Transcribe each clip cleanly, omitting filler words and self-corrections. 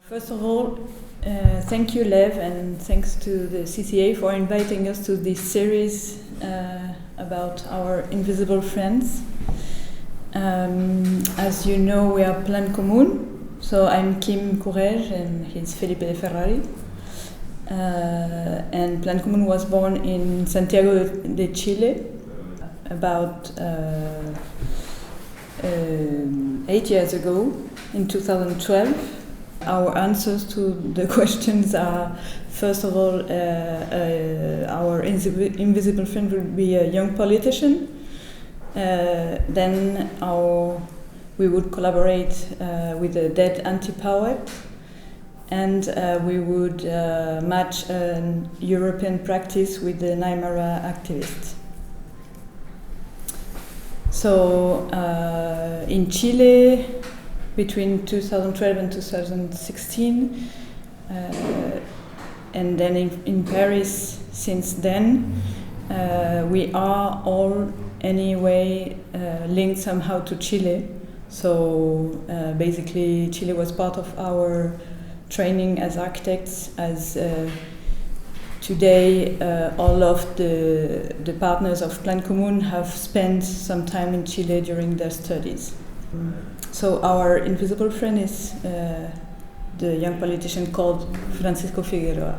First of all, thank you, Lev, and thanks to the CCA for inviting us to this series about our invisible friends. As you know, we are Plan Común, so I'm Kim Courrèges and he's Felipe De Ferrari. And Plan Común was born in Santiago de Chile about 8 years ago, in 2012. Our answers to the questions are, first of all, our invisible friend will be a young politician. Then we would collaborate with a dead anti-poet, and we would match a European practice with the Neymar activist. So in Chile, between 2012 and 2016, and then in Paris since then, we are all anyway linked somehow to Chile. So basically Chile was part of our training as architects, as today all of the partners of Plan Común have spent some time in Chile during their studies. So our invisible friend is the young politician called Francisco Figueroa.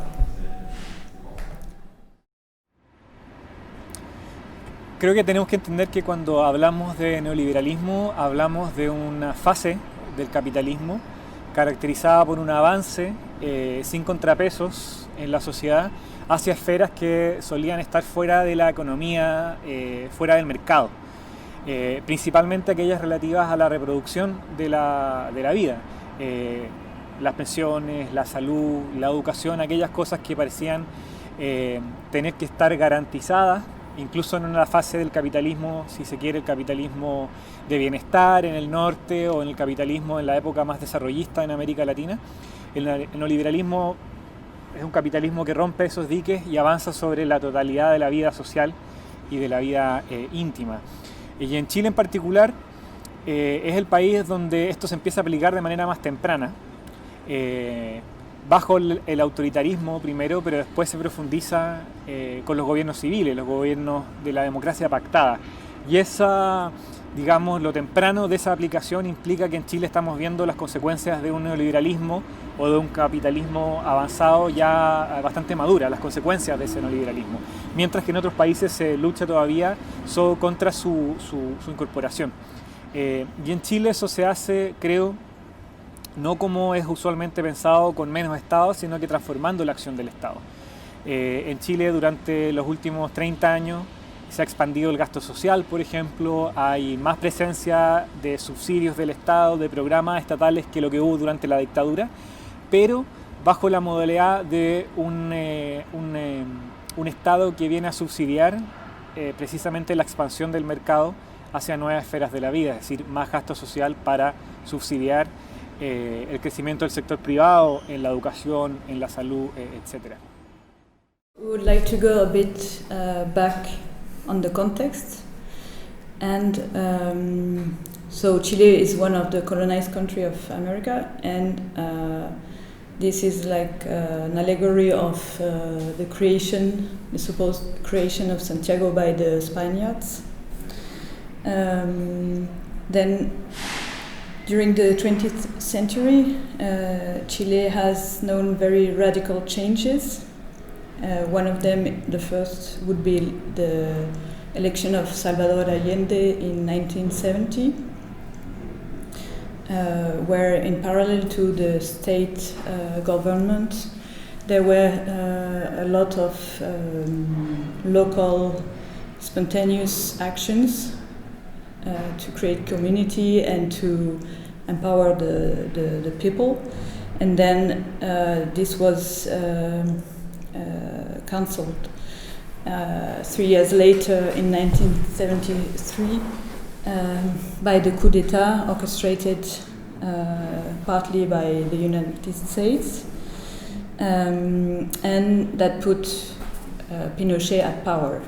Creo que tenemos que entender que cuando hablamos de neoliberalismo hablamos de una fase del capitalismo caracterizada por un avance sin contrapesos en la sociedad hacia esferas que solían estar fuera de la economía, fuera del mercado. Principalmente aquellas relativas a la reproducción de la vida, las pensiones, la salud, la educación, aquellas cosas que parecían tener que estar garantizadas, incluso en una fase del capitalismo, si se quiere, el capitalismo de bienestar en el norte o en el capitalismo en la época más desarrollista en América Latina. El neoliberalismo es un capitalismo que rompe esos diques y avanza sobre la totalidad de la vida social y de la vida íntima. Y en Chile en particular es el país donde esto se empieza a aplicar de manera más temprana, bajo el autoritarismo primero, pero después se profundiza con los gobiernos civiles, los gobiernos de la democracia pactada. Y digamos, lo temprano de esa aplicación implica que en Chile estamos viendo las consecuencias de un neoliberalismo o de un capitalismo avanzado ya bastante madura, las consecuencias de ese neoliberalismo. Mientras que en otros países se lucha todavía contra su incorporación. Y en Chile eso se hace, creo, no como es usualmente pensado con menos Estado, sino que transformando la acción del Estado. En Chile durante los últimos 30 años se ha expandido el gasto social, por ejemplo, hay más presencia de subsidios del Estado, de programas estatales que lo que hubo durante la dictadura, pero bajo la modalidad de un Estado que viene a subsidiar precisamente la expansión del mercado hacia nuevas esferas de la vida, es decir, más gasto social para subsidiar el crecimiento del sector privado en la educación, en la salud, etc. We would like to go a bit back on the context, and so Chile is one of the colonized countries of America, and this is like an allegory of the supposed creation of Santiago by the Spaniards. Then during the 20th century, Chile has known very radical changes. One of them, the first, would be the election of Salvador Allende in 1970, where in parallel to the state government, there were a lot of local spontaneous actions to create community and to empower the people. And then this was cancelled 3 years later in 1973 by the coup d'etat orchestrated partly by the United States, and that put Pinochet at power,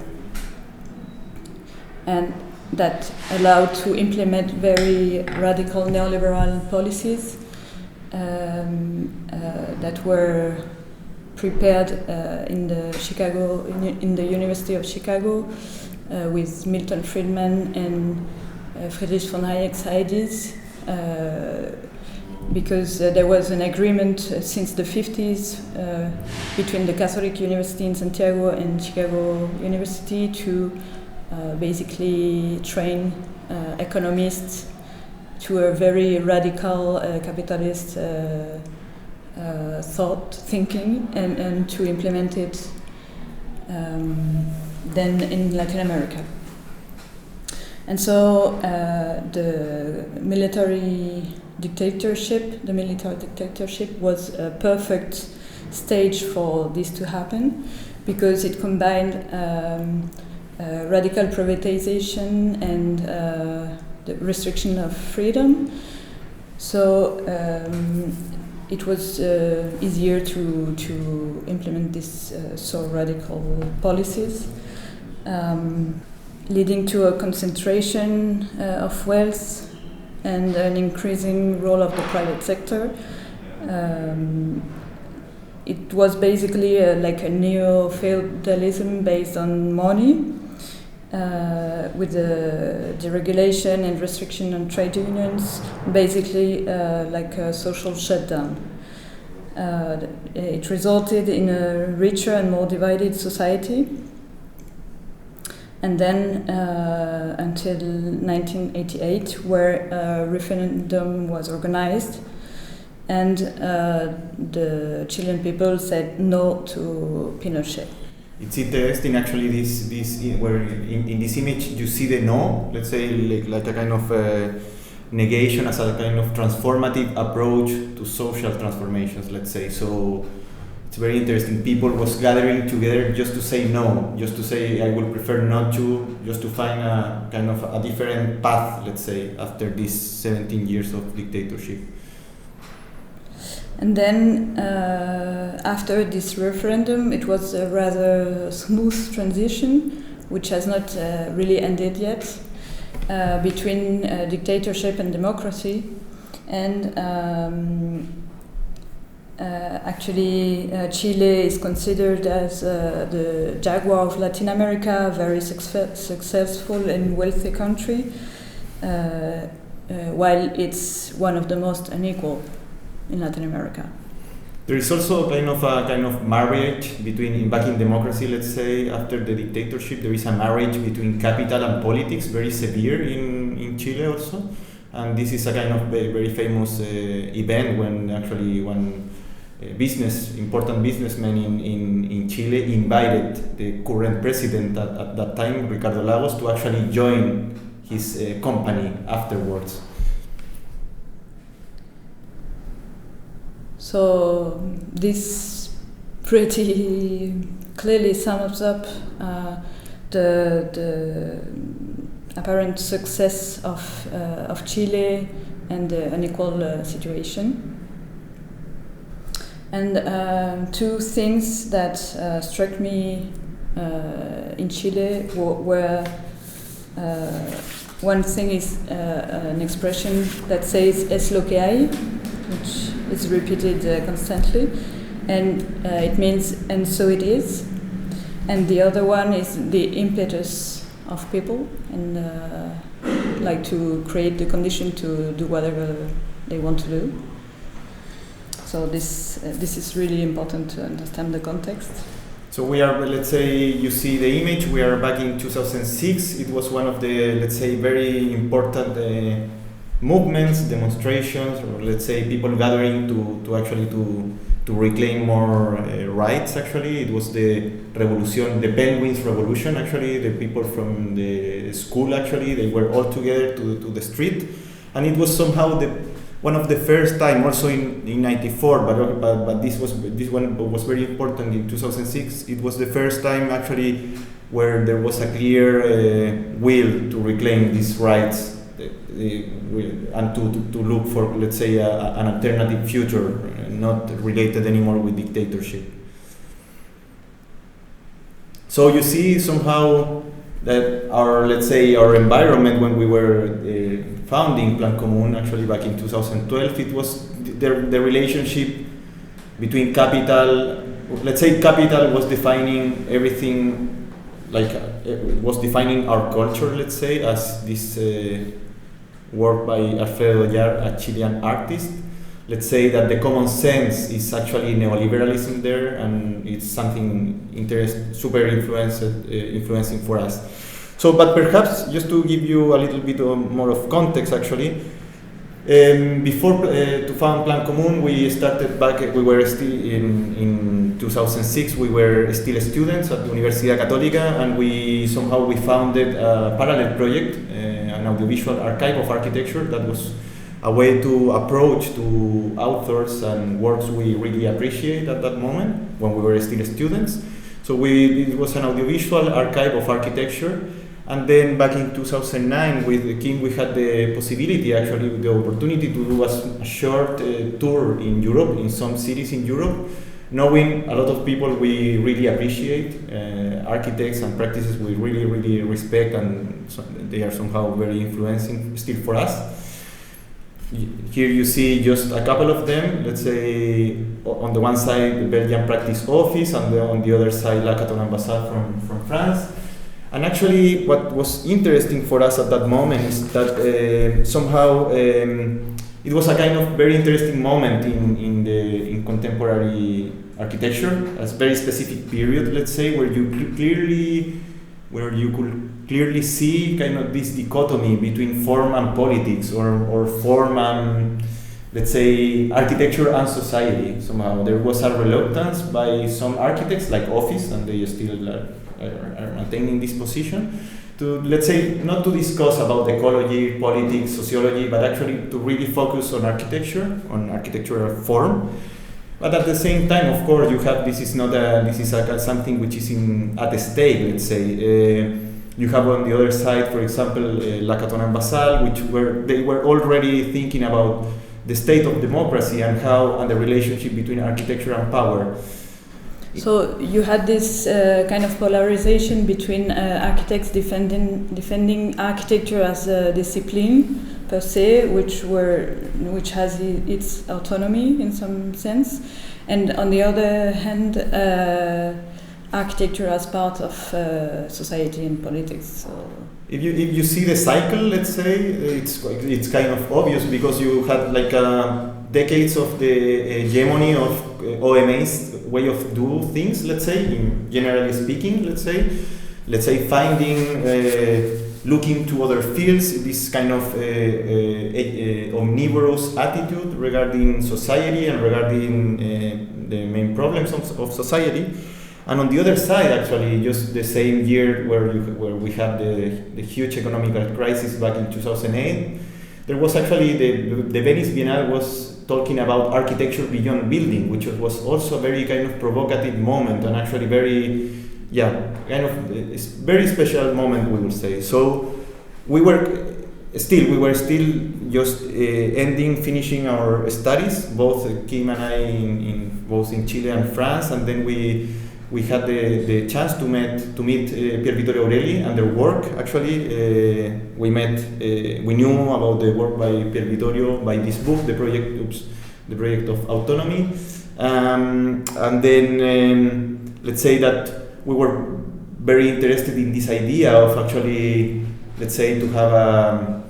and that allowed to implement very radical neoliberal policies that were prepared in the University of Chicago with Milton Friedman and Friedrich von Hayek's ideas, because there was an agreement since the 50s between the Catholic University in Santiago and Chicago University to basically train economists to a very radical capitalist thought thinking and to implement it then in Latin America. And so the military dictatorship was a perfect stage for this to happen, because it combined radical privatization and the restriction of freedom. So it was easier to implement these so radical policies, leading to a concentration of wealth and an increasing role of the private sector. It was basically like a neo-feudalism based on money, with the deregulation and restriction on trade unions, basically like a social shutdown. It resulted in a richer and more divided society. And then until 1988, where a referendum was organized, and the Chilean people said no to Pinochet. It's interesting, actually, this where in this image you see the no, let's say, like a kind of negation as a kind of transformative approach to social transformations, let's say. So it's very interesting. People was gathering together just to say no, just to say I would prefer not to, just to find a kind of a different path, let's say, after these 17 years of dictatorship. And then after this referendum, it was a rather smooth transition, which has not really ended yet, between dictatorship and democracy. And actually, Chile is considered as the Jaguar of Latin America, a very successful and wealthy country, while it's one of the most unequal in Latin America. There is also a kind of marriage between, back in democracy, let's say, after the dictatorship, there is a marriage between capital and politics, very severe in Chile also. And this is a kind of very famous event when actually one important businessman in Chile invited the current president at that time, Ricardo Lagos, to actually join his company afterwards. So this pretty clearly sums up the apparent success of Chile and the unequal situation. And two things that struck me in Chile were one thing is an expression that says "es lo que hay," which is repeated constantly, and it means "and so it is." And the other one is the impetus of people, and like to create the condition to do whatever they want to do. So this is really important to understand the context. So we are, let's say, you see the image, we are back in 2006. It was one of the, let's say, very important movements, demonstrations, or let's say people gathering to actually to reclaim more rights. Actually, it was the revolution, the Penguins Revolution. Actually, the people from the school, actually, they were all together to the street, and it was somehow one of the first time, also in '94, but this one was very important in 2006. It was the first time actually where there was a clear will to reclaim these rights and to look for, let's say, an alternative future, not related anymore with dictatorship. So you see somehow that our, let's say, our environment when we were founding Plan Común, actually back in 2012, it was the relationship between capital. Let's say capital was defining everything, like it was defining our culture, let's say, as this work by Alfredo Yar, a Chilean artist. Let's say that the common sense is actually neoliberalism there, and it's something super influencing for us. So, but perhaps just to give you a little bit more of context, actually, before to found Plan Común, we started back. We were still in 2006. We were still students at the Universidad Católica, and we founded a parallel project, an audiovisual archive of architecture that was a way to approach to authors and works we really appreciate at that moment when we were still students. So it was an audiovisual archive of architecture. And then back in 2009 with Kim, we had the possibility, actually the opportunity to do a short tour in Europe, in some cities in Europe, knowing a lot of people we really appreciate, architects and practices we really, really respect, and they are somehow very influencing still for us. Here you see just a couple of them. Let's say on the one side the Belgian Practice Office, and on the other side La Caton Ambassade from France. And actually what was interesting for us at that moment is that somehow it was a kind of very interesting moment in contemporary architecture, a very specific period, let's say, where you could clearly see kind of this dichotomy between form and politics, or form and, let's say, architecture and society. Somehow there was a reluctance by some architects, like Office, and they still are maintaining this position, to, let's say, not to discuss about ecology, politics, sociology, but actually to really focus on architecture, on architectural form. But at the same time, of course, you have this is something which is at stake. Let's say you have on the other side, for example, La Caton Ambassade, they were already thinking about the state of democracy and the relationship between architecture and power. So you had this kind of polarization between architects defending architecture as a discipline per se, which has its autonomy in some sense, and on the other hand, architecture as part of society and politics. So if you see the cycle, let's say, it's kind of obvious, because you had like decades of the hegemony of OMA's way of do things, let's say, generally speaking, let's say finding, looking to other fields, this kind of omnivorous attitude regarding society and regarding the main problems of society. And on the other side, actually, just the same year where we had the huge economic crisis back in 2008, there was actually the Venice Biennale was talking about architecture beyond building, which was also a very kind of provocative moment, and actually very special moment, we would say. So we were still just finishing our studies, both Kim and I, both in Chile and France, and then we had the chance to meet Pier Vittorio Aureli and their work. Actually, we knew about the work by Pier Vittorio by this book, the project of autonomy, and then let's say that we were very interested in this idea of actually, let's say, to have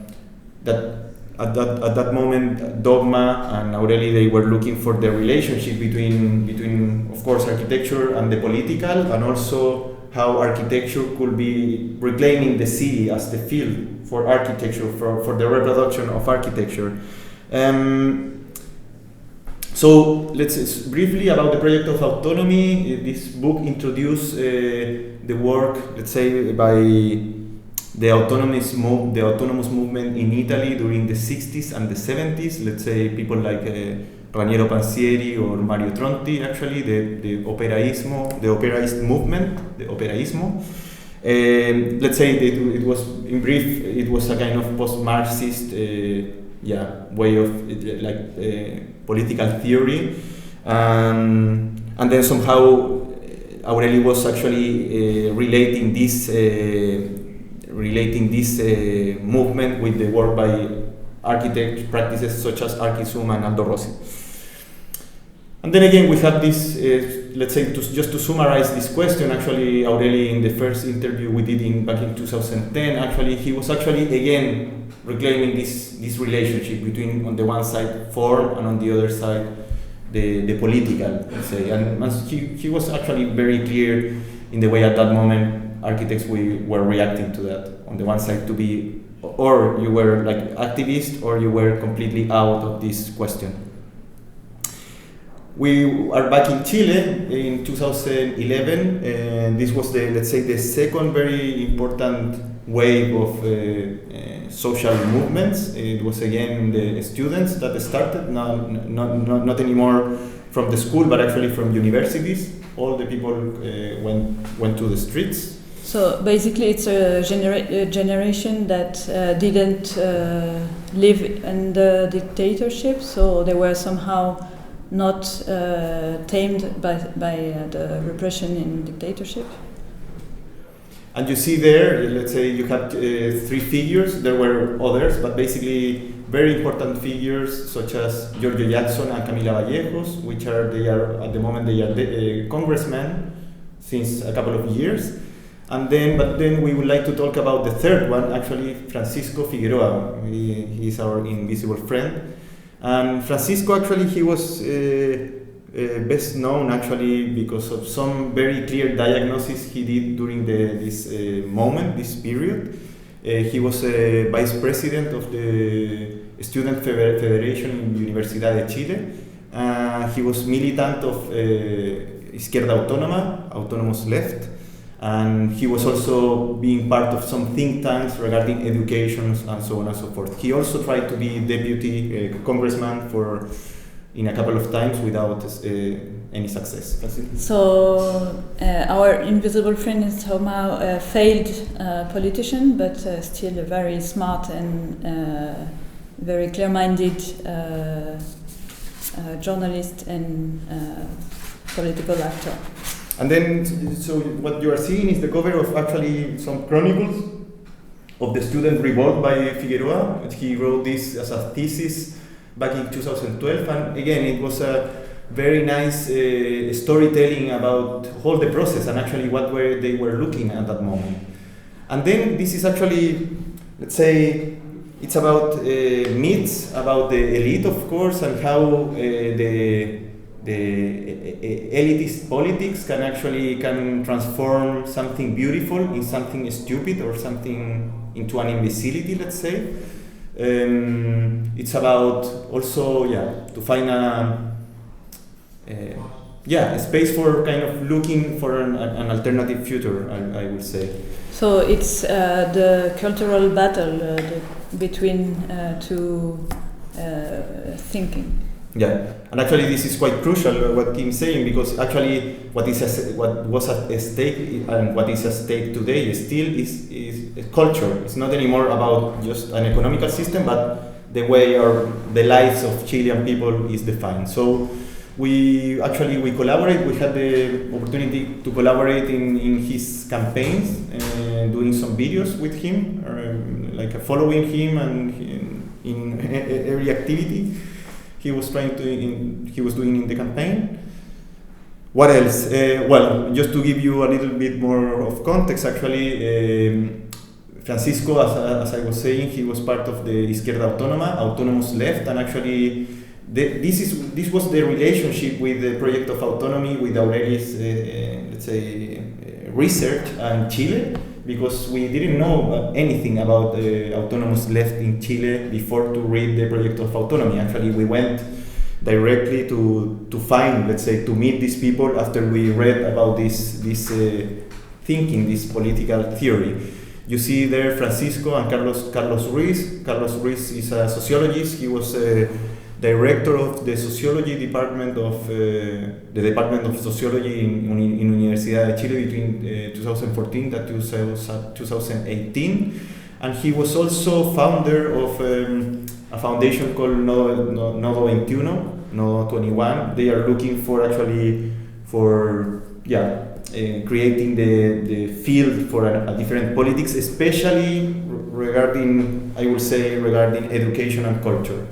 that. At that moment, Dogma and Aureli, they were looking for the relationship between of course architecture and the political, and also how architecture could be reclaiming the city as the field for architecture, for the reproduction of architecture. So let's briefly about the project of autonomy. This book introduced the work, let's say, by the autonomous movement in Italy during the 60s and the 70s. Let's say people like Raniero Pansieri or Mario Tronti, actually, the operaist movement, the operaismo. Let's say it was, in brief, it was a kind of post-Marxist way of political theory, and then somehow Aureli was actually relating this relating this movement with the work by architect practices such as Archisum and Aldo Rossi. And then again, we have this, let's say, just to summarize this question, actually, Aureli, in the first interview we did back in 2010, actually, he was actually, again, reclaiming this relationship between, on the one side, form, and on the other side, the political, let's say. And he was actually very clear in the way at that moment architects were reacting to that. On the one side, to be, or you were like activist, or you were completely out of this question. We are back in Chile in 2011, and this was let's say, the second very important wave of social movements. It was again the students that started, not anymore from the school, but actually from universities. All the people went to the streets. So basically, it's a generation that didn't live under dictatorship, so they were somehow not tamed by the repression in dictatorship. And you see there, let's say you have three figures. There were others, but basically very important figures such as Giorgio Jackson and Camila Vallejos, which they are at the moment congressmen since a couple of years. But then we would like to talk about the third one, actually Francisco Figueroa. He is our invisible friend. And Francisco, actually, he was best known actually because of some very clear diagnosis he did during this period. He was vice president of the Student Federation in Universidad de Chile. He was militant of Izquierda Autónoma, Autonomous Left. And he was also being part of some think tanks regarding education and so on and so forth. He also tried to be deputy congressman in a couple of times without any success. So our invisible friend is somehow a failed politician, but still a very smart and very clear-minded journalist and political actor. And then, so what you are seeing is the cover of actually some chronicles of the student revolt by Figueroa. He wrote this as a thesis back in 2012, and again, it was a very nice storytelling about all the process and actually what they were looking at that moment. And then this is actually, let's say, it's about myths, about the elite, of course, and how the elitist politics can transform something beautiful in something stupid or something into an imbecility, let's say. It's about also to find a space for kind of looking for an alternative future, I would say. So it's the cultural battle between two thinking. Yeah, and actually this is quite crucial what Kim's saying, because actually what was at stake and what is at stake today is culture. It's not anymore about just an economical system, but the way the lives of Chilean people is defined. So we collaborate. We had the opportunity to collaborate in his campaigns, doing some videos with him, following him and in every activity he was doing in the campaign. What else? Well, just to give you a little bit more of context, actually, Francisco, as I was saying, he was part of the Izquierda Autónoma, Autonomous Left, and actually this was the relationship with the project of autonomy with Aureli's, let's say, research in Chile, because we didn't know anything about the autonomous left in Chile before to read the project of autonomy. Actually, we went directly to find, let's say, to meet these people after we read about this thinking, this political theory. You see there Francisco and Carlos Ruiz. Carlos Ruiz is a sociologist. He was director of the sociology department of the Department of Sociology in Universidad de Chile between 2014 and 2018, and he was also founder of a foundation called Nodo 21. They are looking for creating the field for a different politics, especially regarding, I would say, regarding education and culture.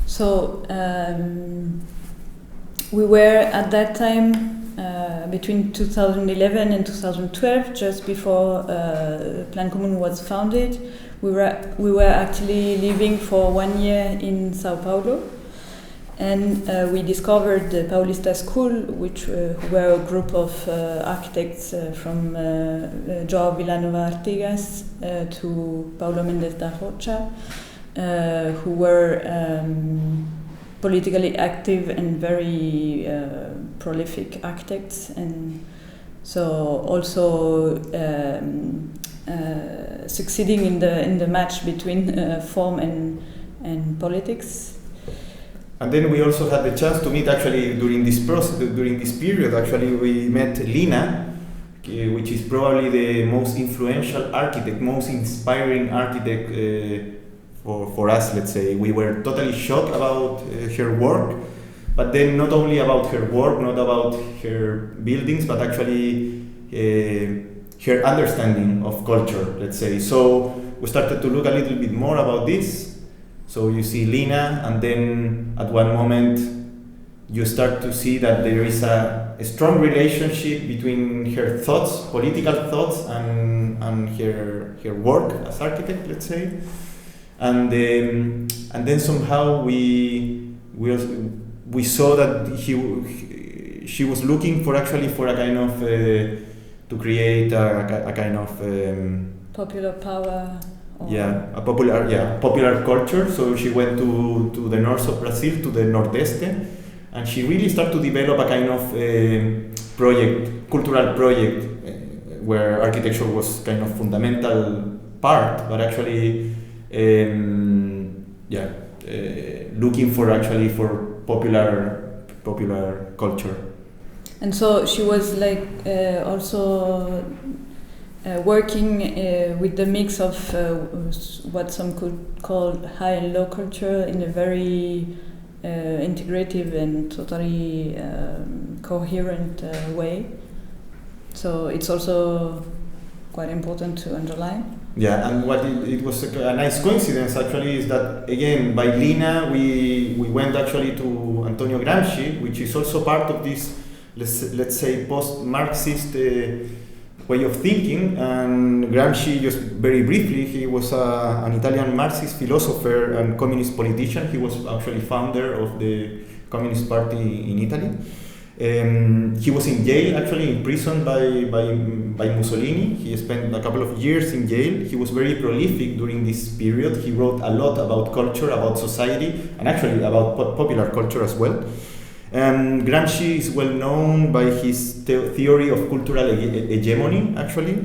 So we were at that time between 2011 and 2012, just before Plan Común was founded. We were actually living for 1 year in Sao Paulo, and we discovered the Paulista School, which were a group of architects from João Vilanova Artigas to Paulo Mendes da Rocha, who were politically active and very prolific architects, and so also succeeding in the match between form and politics. And then we also had the chance to meet, actually, during this period. Actually, we met Lina, which is probably the most influential architect, most inspiring architect for us, let's say. We were totally shocked about her work, but then not only about her work, not about her buildings, but actually her understanding of culture, let's say. So we started to look a little bit more about this. So you see Lina, and then at one moment you start to see that there is a strong relationship between her thoughts, political thoughts, and her work as architect, let's say. And then somehow we saw that she was looking for a kind of to create a kind of popular power. Popular culture. So she went to the north of Brazil, to the Nordeste, and she really started to develop a kind of cultural project, where architecture was kind of fundamental part, but actually looking for popular culture. And so she was like also working with the mix of what some could call high and low culture in a very integrative and totally coherent way. So it's also quite important to underline. Yeah, and what it was a nice coincidence actually is that, again, by Lina we went actually to Antonio Gramsci, which is also part of this, let's say, post-Marxist way of thinking. And Gramsci, just very briefly, he was an Italian Marxist philosopher and communist politician. He was actually founder of the Communist Party in Italy. He was in jail, actually imprisoned by Mussolini. He spent a couple of years in jail. He was very prolific during this period. He wrote a lot about culture, about society, and actually about popular culture as well. Gramsci is well known by his theory of cultural hegemony, actually,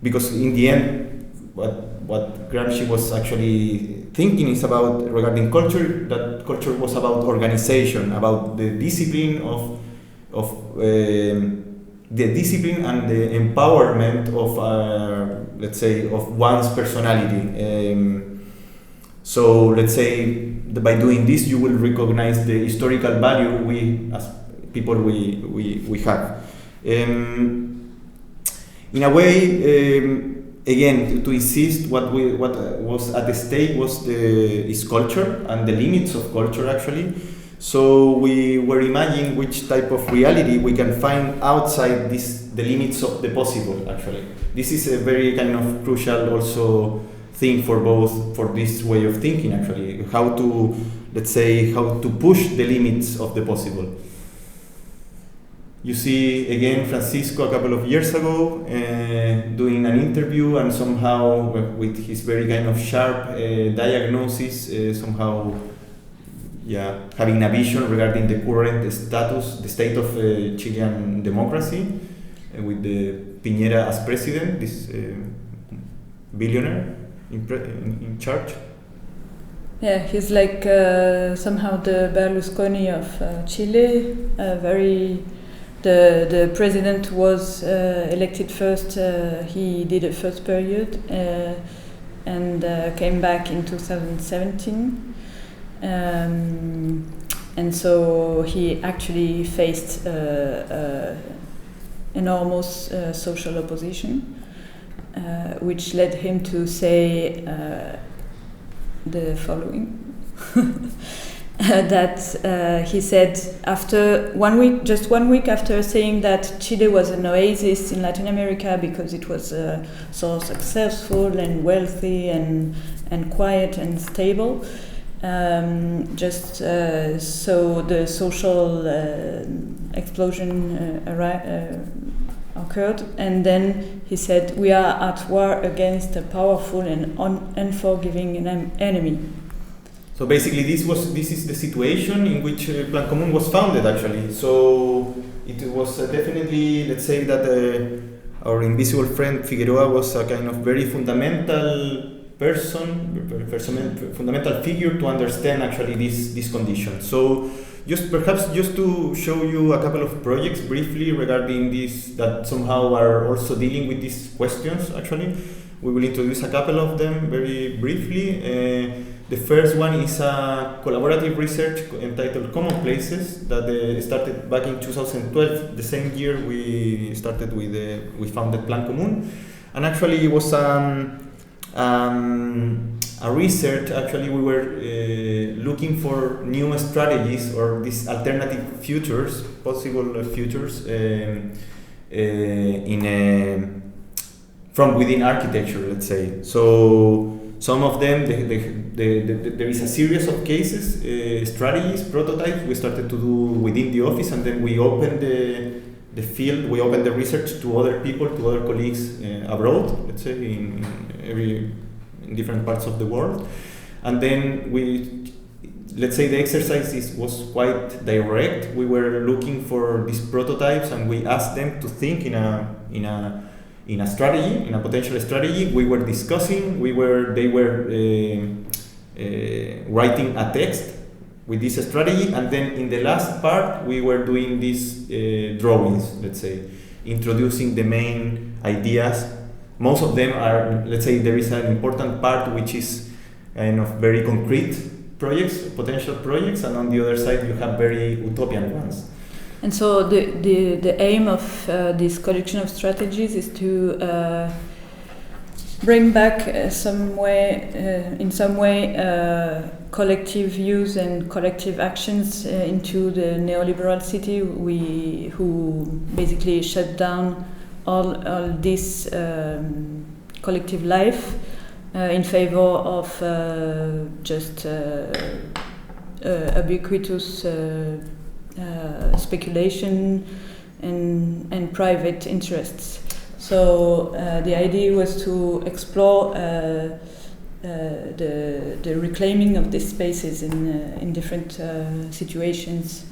because in the end, what Gramsci was actually thinking is about, regarding culture, that culture was about organization, about the discipline the discipline and the empowerment of, let's say, of one's personality. So let's say that by doing this, you will recognize the historical value we as people we have. In a way. Again, to insist, what was at the stake is culture and the limits of culture, actually. So we were imagining which type of reality we can find outside the limits of the possible, actually. This is a very kind of crucial also thing for this way of thinking, actually. How to push the limits of the possible. You see, again, Francisco a couple of years ago doing an interview, and somehow with his very kind of sharp diagnosis, having a vision regarding the current status, the state of Chilean democracy, with the Piñera as president, this billionaire in charge. Yeah, he's like somehow the Berlusconi of Chile, The president was elected first. He did a first period and came back in 2017. and so he actually faced enormous social opposition, which led him to say the following. That he said after 1 week, just 1 week after saying that Chile was an oasis in Latin America because it was so successful and wealthy and quiet and stable, so the social explosion occurred, and then he said, "We are at war against a powerful and unforgiving enemy." So basically, this is the situation in which Plan Común was founded, actually. So it was definitely, let's say that our invisible friend Figueroa was a kind of very fundamental fundamental figure to understand actually this condition. So just to show you a couple of projects briefly regarding this that somehow are also dealing with these questions. Actually, we will introduce a couple of them very briefly. The first one is a collaborative research entitled Common Places that started back in 2012, the same year we founded Plan Común, and actually it was a research. Actually, we were looking for new strategies or these alternative futures, possible futures from within architecture, let's say. So some of them, there is a series of cases, strategies, prototypes we started to do within the office, and then we opened the field, we opened the research to other people, to other colleagues abroad, let's say, in different parts of the world. And then let's say the exercise was quite direct. We were looking for these prototypes, and we asked them to think in a strategy, in a potential strategy. We were discussing. They were writing a text with this strategy, and then in the last part we were doing these drawings. Let's say, introducing the main ideas. Most of them are, let's say, there is an important part which is kind of very concrete projects, potential projects, and on the other side you have very utopian ones. And so the aim of this collection of strategies is to bring back in some way collective views and collective actions into the neoliberal city who basically shut down all this collective life in favor of just ubiquitous speculation and private interests. So the idea was to explore the reclaiming of these spaces in different situations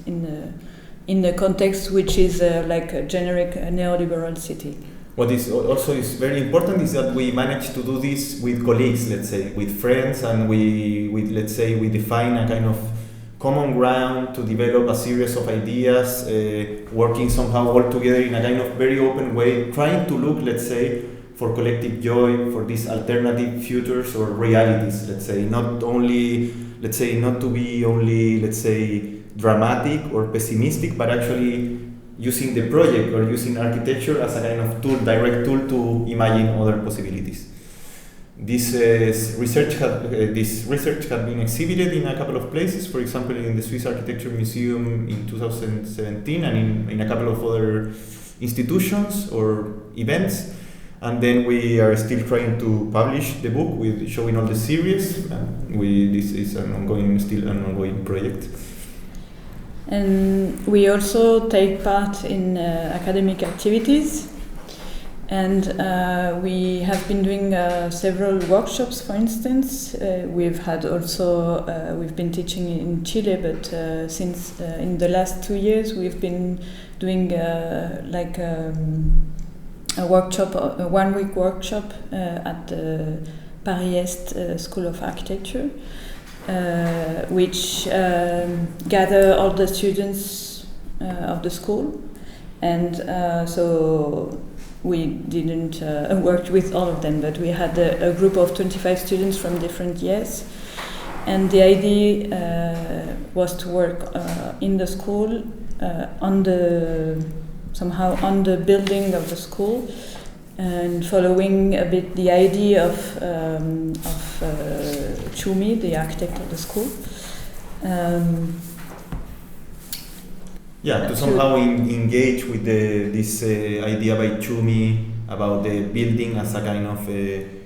in the context which is like a generic neoliberal city. What is also is very important is that we managed to do this with colleagues, let's say, with friends, and we define a kind of common ground to develop a series of ideas, working somehow all together in a kind of very open way, trying to look, let's say, for collective joy, for these alternative futures or realities, let's say, not to be only, let's say, dramatic or pessimistic, but actually using the project or using architecture as a kind of direct tool to imagine other possibilities. This research had been exhibited in a couple of places, for example in the Swiss Architecture Museum in 2017 and in a couple of other institutions or events. And then we are still trying to publish the book with showing all the series. This is still an ongoing project. And we also take part in academic activities. And we have been doing several workshops, for instance. We've been teaching in Chile, but since in the last 2 years we've been doing a workshop, a 1 week workshop at the Paris Est School of Architecture, which gather all the students of the school. And so we didn't work with all of them, but we had a group of 25 students from different years. and the idea was to work in the school on the building of the school, and following a bit the idea of Txumi, the architect of the school. To somehow engage with this idea by Txumi about the building as a kind of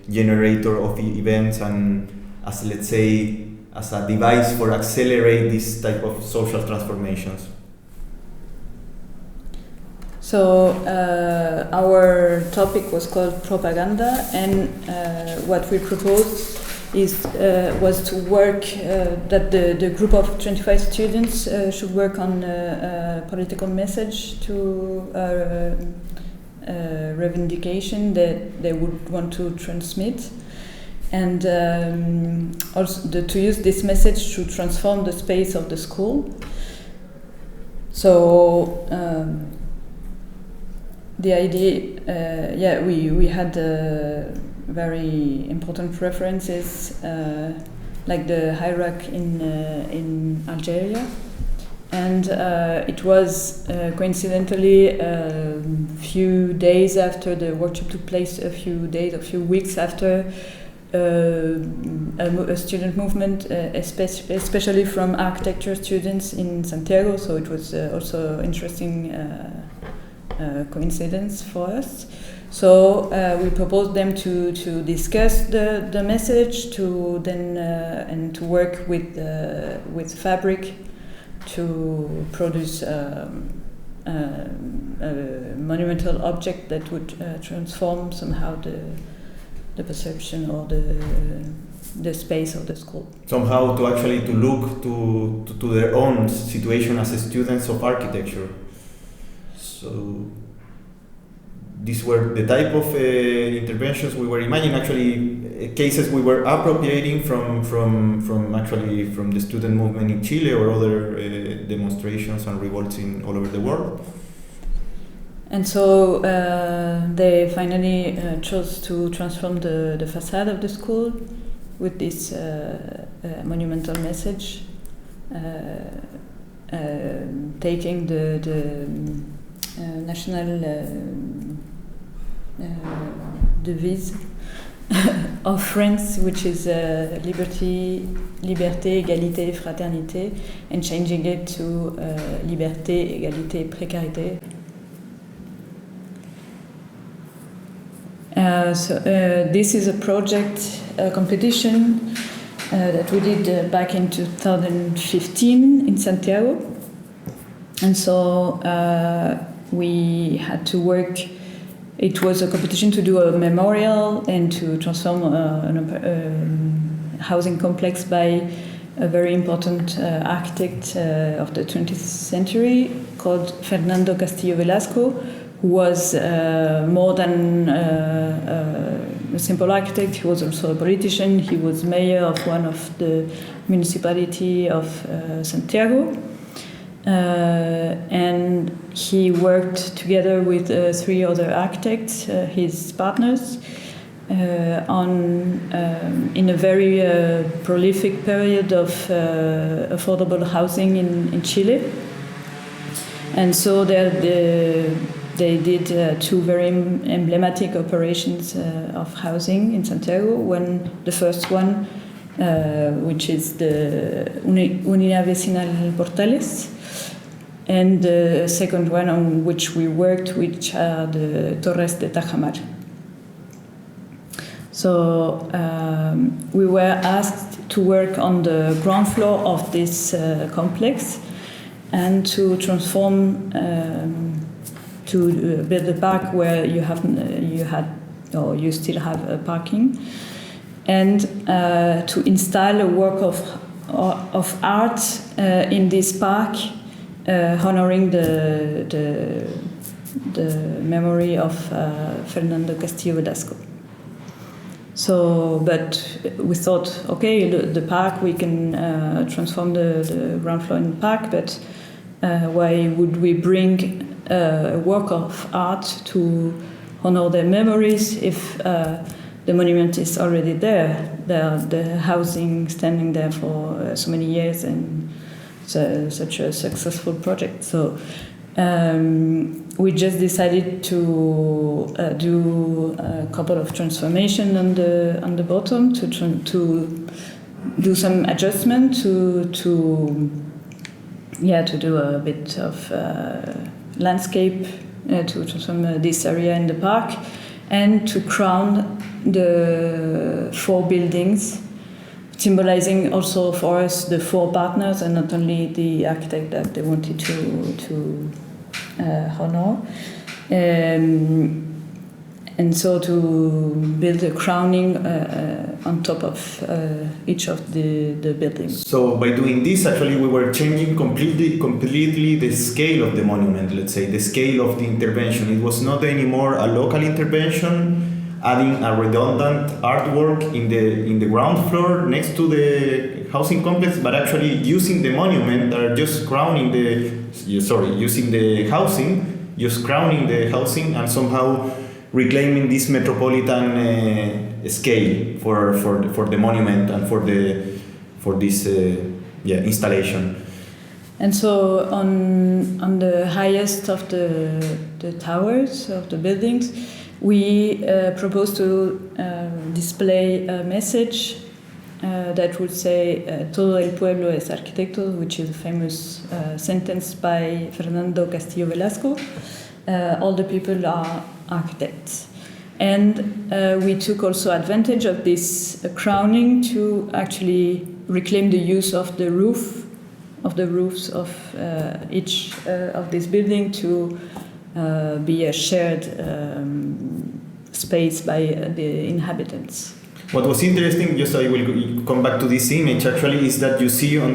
generator of events, and as, let's say, as a device for accelerate this type of social transformations. So our topic was called propaganda, and what we proposed was to work that the group of 25 students should work on a political message to revendication that they would want to transmit, and also to use this message to transform the space of the school. So the idea, we had very important references, like the hierarchy in Algeria, and it was coincidentally a few days after the workshop took place, a few weeks after a student movement, especially from architecture students in Santiago. So it was also interesting coincidence for us. So we proposed them to discuss the message, to then and to work with fabric to produce a monumental object that would transform somehow the perception or the space of the school. Somehow to actually to look to their own situation as students of architecture. So these were the type of interventions we were imagining, actually cases we were appropriating from the student movement in Chile or other demonstrations and revolts all over the world. And so they finally chose to transform the facade of the school with this monumental message, taking the national devise of France, which is liberté, égalité, fraternité, and changing it to liberté, égalité, précarité. This is a project, a competition that we did back in 2015 in Santiago. And so we had to work. It was a competition to do a memorial and to transform a housing complex by a very important architect of the 20th century called Fernando Castillo Velasco, who was more than a simple architect. He was also a politician. He was mayor of one of the municipality of Santiago. And he worked together with 3 other architects, his partners, in a very prolific period of affordable housing in Chile. And so they did 2 very emblematic operations of housing in Santiago. The first one, which is the Unidad Vecinal Portales, and the second one on which we worked, which are the Torres de Tajamar. So we were asked to work on the ground floor of this complex and to transform, to build a park where you still have a parking, and to install a work of art in this park, honoring the memory of Fernando Castillo Velasco. So, but we thought, okay, the park, we can transform the ground floor in the park, but why would we bring a work of art to honor their memories if the monument is already there. The housing standing there for so many years, and such a successful project. So we just decided to do a couple of transformation on the bottom to do some adjustment to do a bit of landscape to transform this area in the park, and to crown the 4 buildings, symbolizing also for us the 4 partners and not only the architect that they wanted to honor. And so to build a crowning on top of each of the buildings. So by doing this, actually, we were changing completely the scale of the monument, let's say, the scale of the intervention. It was not anymore a local intervention, adding a redundant artwork in the ground floor next to the housing complex, but actually using the monument that are just crowning using the housing, just crowning the housing, and somehow reclaiming this metropolitan scale for the monument and for this installation. And so on the highest of the towers of the buildings, we propose to display a message that would say "Todo el pueblo es arquitecto," which is a famous sentence by Fernando Castillo Velasco. All the people are architects. And we took also advantage of this crowning to actually reclaim the use of the roofs of each of this building to be a shared space by the inhabitants. What was interesting, just I will come back to this image actually, is that you see in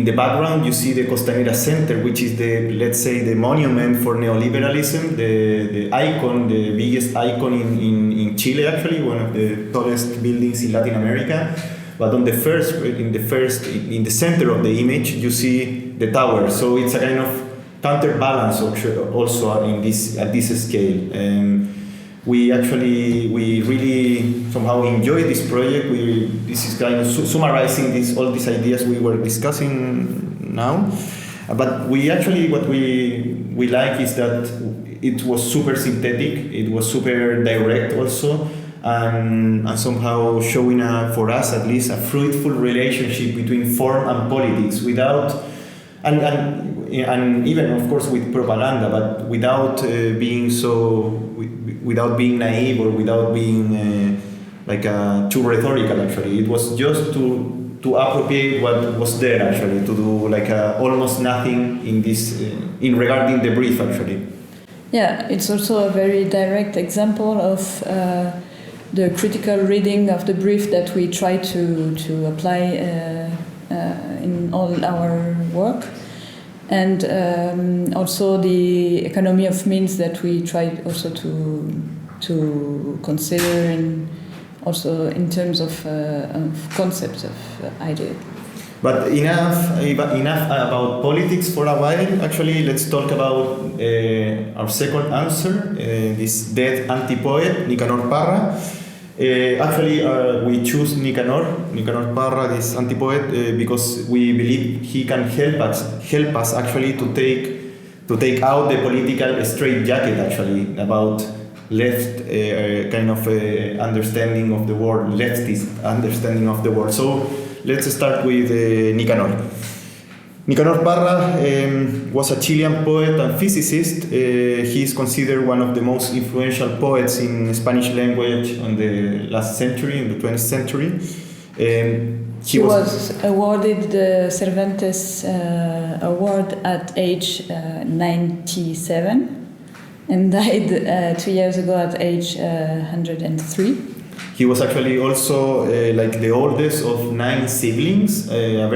the background you see the Costanera Center, which is the monument for neoliberalism, the icon, the biggest icon in Chile actually, one of the tallest buildings in Latin America. But in the center of the image you see the tower, so it's a kind of counterbalance also at this scale. We really somehow enjoy this project. This is kind of summarizing all these ideas we were discussing now. But what we like is that it was super synthetic. It was super direct also, and somehow showing for us at least a fruitful relationship between form and politics, without and even of course with propaganda, but without being naive or without being too rhetorical. Actually, it was just to appropriate what was there. Actually, to do almost nothing in regarding the brief. Actually, yeah, it's also a very direct example of the critical reading of the brief that we try to apply in all our work. And also the economy of means that we try also to consider, and also in terms of concepts of idea. But enough about politics for a while. Actually, let's talk about our second answer. This dead anti-poet, Nicanor Parra. We choose Nicanor Parra, this anti-poet, because we believe he can help us actually to take out the political straitjacket actually about left kind of understanding of the world, leftist understanding of the world. So let's start with Nicanor. Nicanor Parra was a Chilean poet and physicist. He is considered one of the most influential poets in Spanish language in the last century, in the 20th century. He was awarded the Cervantes Award at age 97 and died 2 years ago at age 103. He was actually also the oldest of 9 siblings, a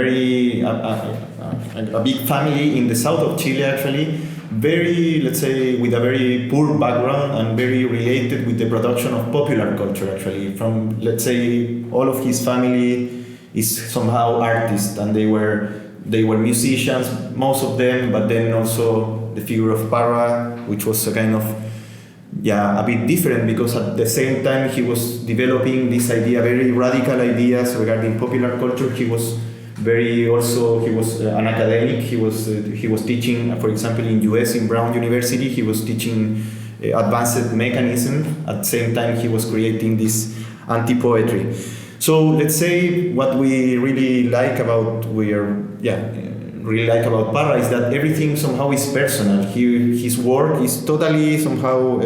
big family in the south of Chile actually, very, let's say, with a very poor background and very related with the production of popular culture actually. From, let's say, all of his family is somehow artists, and they were musicians, most of them, but then also the figure of Parra, which was a kind of a bit different, because at the same time he was developing this idea, very radical ideas regarding popular culture. He was an academic. He was teaching, for example, in US in Brown University. He was teaching advanced mechanism. At the same time, he was creating this anti-poetry. So let's say what we really like about Parra is that everything somehow is personal. His work is totally somehow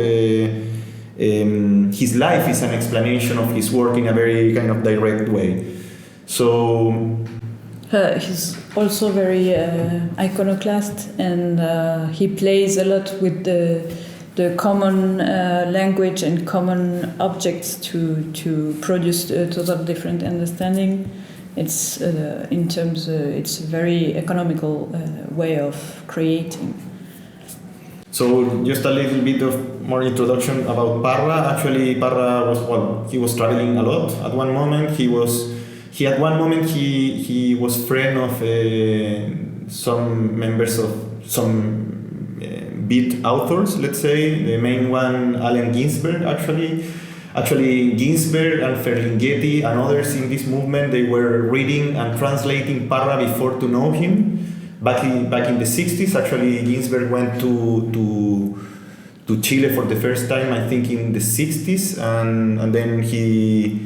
his life is an explanation of his work in a very kind of direct way. So he's also very iconoclast, and he plays a lot with the common language and common objects to produce a total different understanding. It's it's a very economical way of creating. So just a little bit of more introduction about Parra. Actually, Parra he was traveling a lot. At one moment he was friend of some members of some beat authors, let's say. The main one, Allen Ginsberg, Actually, Ginsberg and Ferlinghetti and others in this movement, they were reading and translating Parra before to know him. Back in the 60s, actually, Ginsberg went to Chile for the first time, I think in the 60s, and then the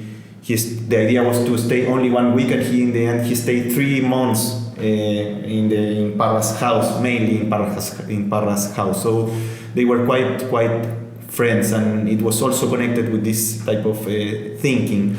idea was to stay only 1 week, and in the end he stayed 3 months in Parra's house, mainly in Parra's house. So they were quite friends, and it was also connected with this type of thinking.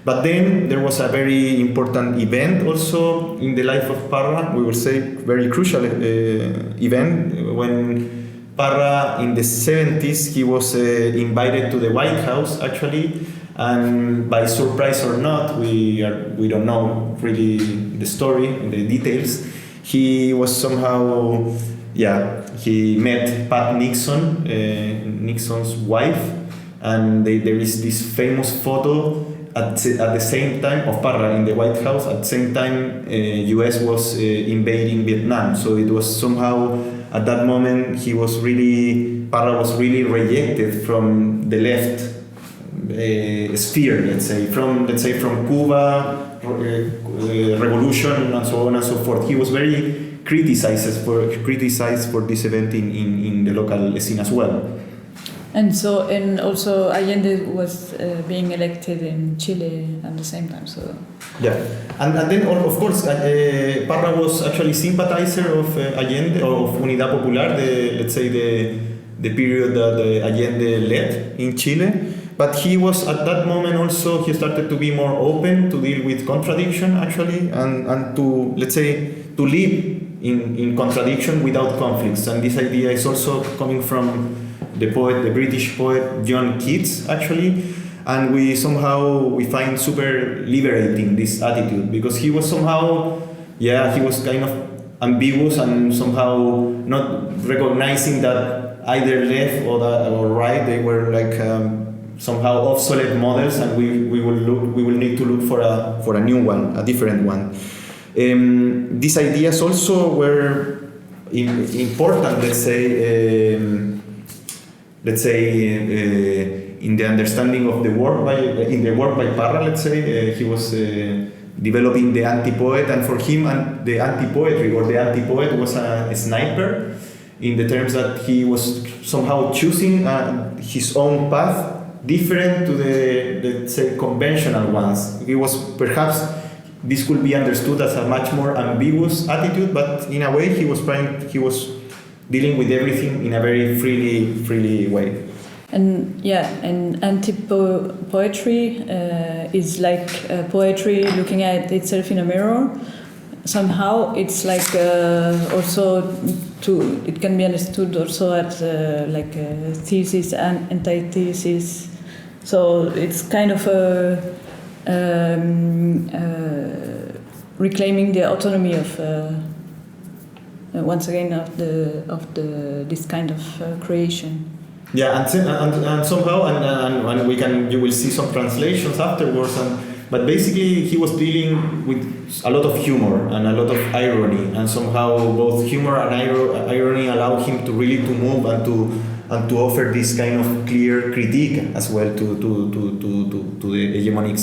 But then there was a very important event also in the life of Parra, we will say very crucial event, when Parra in the 70s, he was invited to the White House actually, and by surprise or not, we don't know really the story, the details. He was somehow, he met Pat Nixon, Nixon's wife, and there is this famous photo at the same time of Parra in the White House. At the same time, US was invading Vietnam. So it was somehow, at that moment, Parra was really rejected from the left sphere, let's say from Cuba, revolution, and so on and so forth. He was very criticized for this event in the local scene as well. And also Allende was being elected in Chile at the same time. So and then of course Parra was actually sympathizer of Allende, or of Unidad Popular, the period that Allende led in Chile. But he was at that moment also, he started to be more open to deal with contradiction actually, and to, let's say, to live in contradiction without conflicts. And this idea is also coming from the British poet John Keats actually, and we find super liberating this attitude, because he was somehow, he was kind of ambiguous and somehow not recognizing that either left or right, they were like somehow obsolete models, and we will need to look for a new one, a different one. These ideas also were important, let's say in the understanding of the work by Parra. Let's say he was developing the anti-poet, and for him, the anti-poetry or the anti-poet was a sniper, in the terms that he was somehow choosing his own path, different to the, let's say, conventional ones. He was perhaps, this could be understood as a much more ambiguous attitude, but in a way he was dealing with everything in a very freely way. And anti-poetry is like poetry looking at itself in a mirror. Somehow it's like it can be understood also as like a thesis and antithesis. So it's kind of reclaiming the autonomy of once again of this kind of creation. Yeah, and somehow, and you will see some translations afterwards, but basically he was dealing with a lot of humor and a lot of irony, and somehow both humor and irony allow him to really move and to offer this kind of clear critique as well to the hegemonic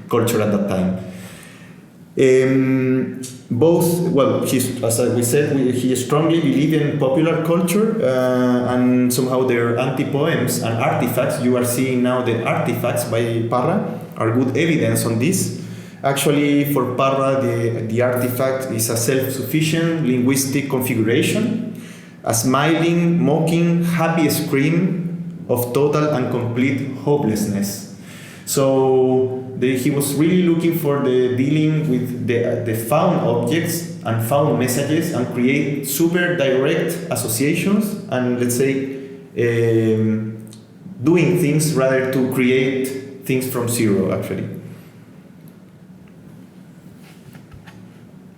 culture at that time. As we said, he strongly believed in popular culture and somehow their anti-poems and artifacts. You are seeing now the artifacts by Parra are good evidence on this. Actually, for Parra, the artifact is a self-sufficient linguistic configuration, a smiling, mocking, happy scream of total and complete hopelessness. So he was really looking for the dealing with the found objects and found messages and create super direct associations and, let's say, doing things rather to create things from zero, actually.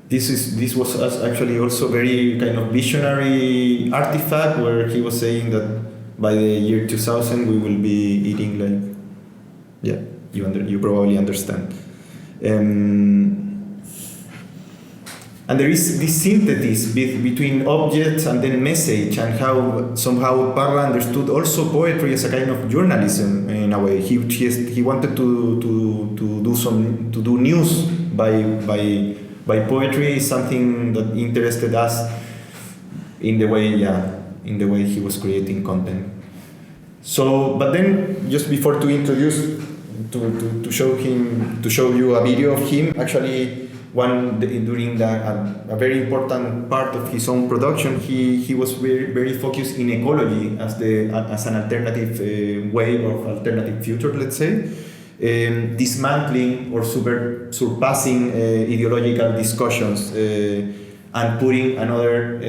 This was actually also very kind of visionary artifact where he was saying that by the year 2000 we will be eating like, yeah, you probably understand. And there is this synthesis between objects and then message, and how somehow Parra understood also poetry as a kind of journalism in a way. He wanted to do news by poetry, something that interested us in the way he was creating content. So, but then just before to introduce to show you a video of him, actually during a very important part of his own production, he was very focused in ecology as an alternative way of alternative future, let's say, dismantling or surpassing ideological discussions and putting another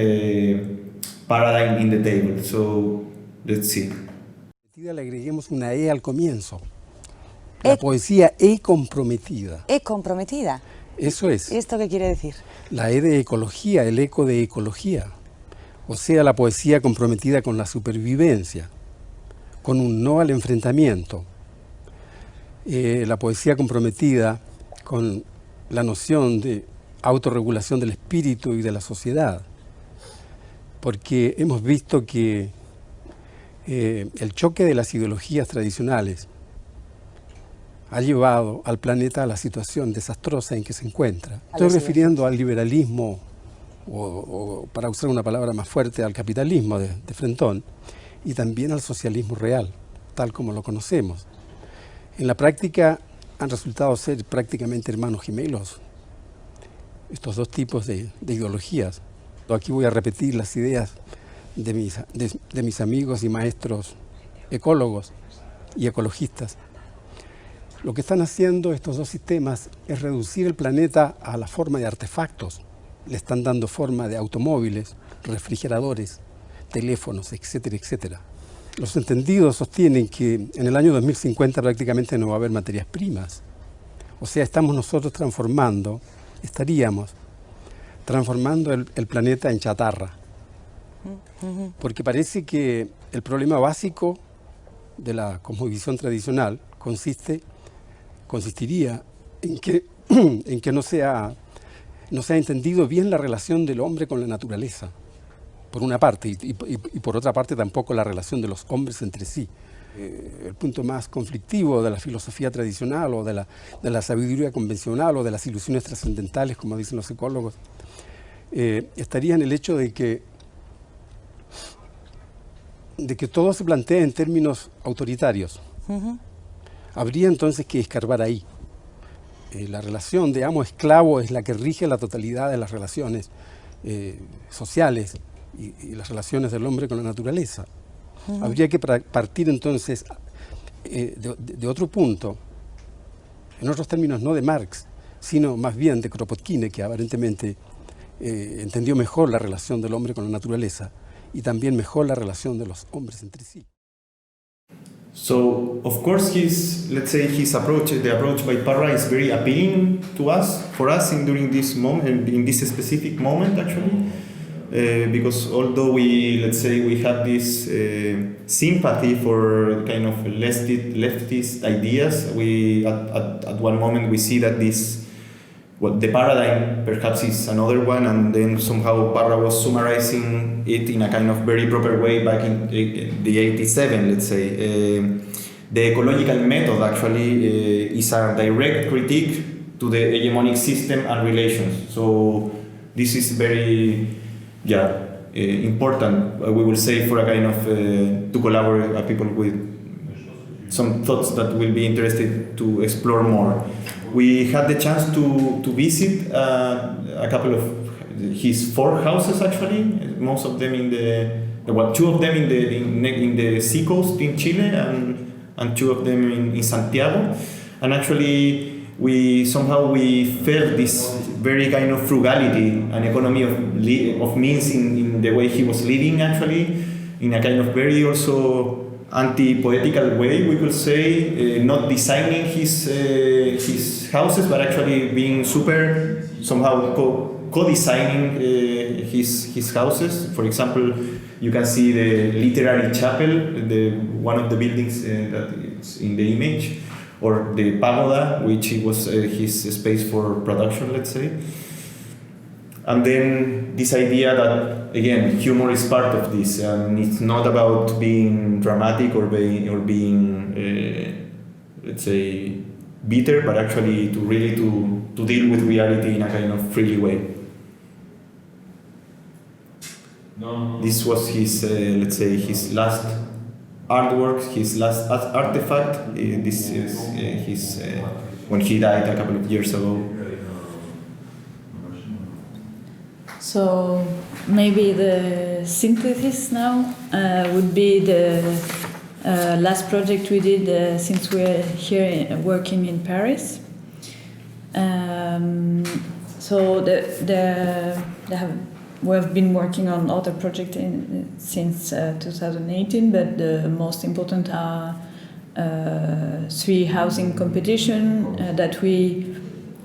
paradigm in the table. So let's see. Le agreguemos una E al comienzo. La poesía E comprometida. ¿E comprometida? Eso es. ¿Esto qué quiere decir? La E de ecología, el eco de ecología. O sea, la poesía comprometida con la supervivencia, con un no al enfrentamiento. La poesía comprometida con la noción de autorregulación del espíritu y de la sociedad. Porque hemos visto que el choque de las ideologías tradicionales ha llevado al planeta a la situación desastrosa en que se encuentra. Estoy refiriendo al liberalismo, o para usar una palabra más fuerte, al capitalismo de frentón, y también al socialismo real, tal como lo conocemos. En la práctica han resultado ser prácticamente hermanos gemelos estos dos tipos de ideologías. Aquí voy a repetir las ideas de mis amigos y maestros ecólogos y ecologistas. Lo que están haciendo estos dos sistemas es reducir el planeta a la forma de artefactos. Le están dando forma de automóviles, refrigeradores, teléfonos, etcétera, etcétera. Los entendidos sostienen que en el año 2050 prácticamente no va a haber materias primas. O sea, estaríamos transformando el planeta en chatarra. Porque parece que el problema básico de la cosmovisión tradicional consistiría en que no se ha entendido bien la relación del hombre con la naturaleza, por una parte, y por otra parte tampoco la relación de los hombres entre sí. El punto más conflictivo de la filosofía tradicional o de la sabiduría convencional o de las ilusiones trascendentales, como dicen los ecólogos, estaría en el hecho de que todo se plantea en términos autoritarios. Habría entonces que escarbar ahí. La relación de amo-esclavo es la que rige la totalidad de las relaciones sociales y las relaciones del hombre con la naturaleza. Habría que partir entonces de otro punto, en otros términos no de Marx, sino más bien de Kropotkin, que aparentemente entendió mejor la relación del hombre con la naturaleza y también mejor la relación de los hombres entre sí. So, of course, the approach by Parra is very appealing for us during this moment, in this specific moment, actually, because although we have this sympathy for kind of leftist ideas, at one moment we see that this well, the paradigm perhaps is another one, and then somehow Parra was summarizing it in a kind of very proper way back in the 87, let's say. The ecological method actually is a direct critique to the hegemonic system and relations. So this is very, important, we will say, for a kind of, to collaborate people with some thoughts that will be interested to explore more. We had the chance to visit a couple of his 4 houses actually, most of them in the 2 of them in the seacoast in Chile and 2 of them in Santiago. And actually we felt this very kind of frugality and economy of means in the way he was living actually, in a kind of very also anti-poetical way, we could say, not designing his houses, but actually being super somehow co-designing his houses. For example, you can see the literary chapel, one of the buildings that is in the image, or the pagoda, which was his space for production, let's say. And then this idea that, again, humor is part of this, and it's not about being dramatic or being let's say, bitter, but actually to really to deal with reality in a kind of freely way. This was his, let's say, his last artwork, his last artifact. This is his when he died a couple of years ago. So maybe the synthesis now would be the last project we did since we're here working in Paris. So we have been working on other projects since 2018, but the most important are 3 housing competition that we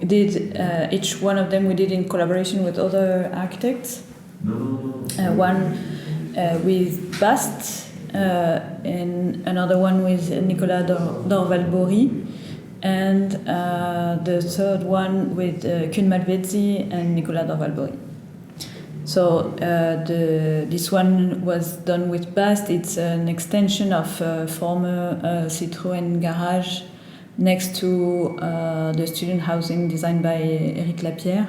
did. Each one of them we did in collaboration with other architects. One with Bast, and another one with Nicolas Dorval-Bory, and the third one with Kun Malvezzi and Nicolas Dorval-Bory. So this one was done with Bast. It's an extension of former Citroën garage next to the student housing designed by Éric Lapierre,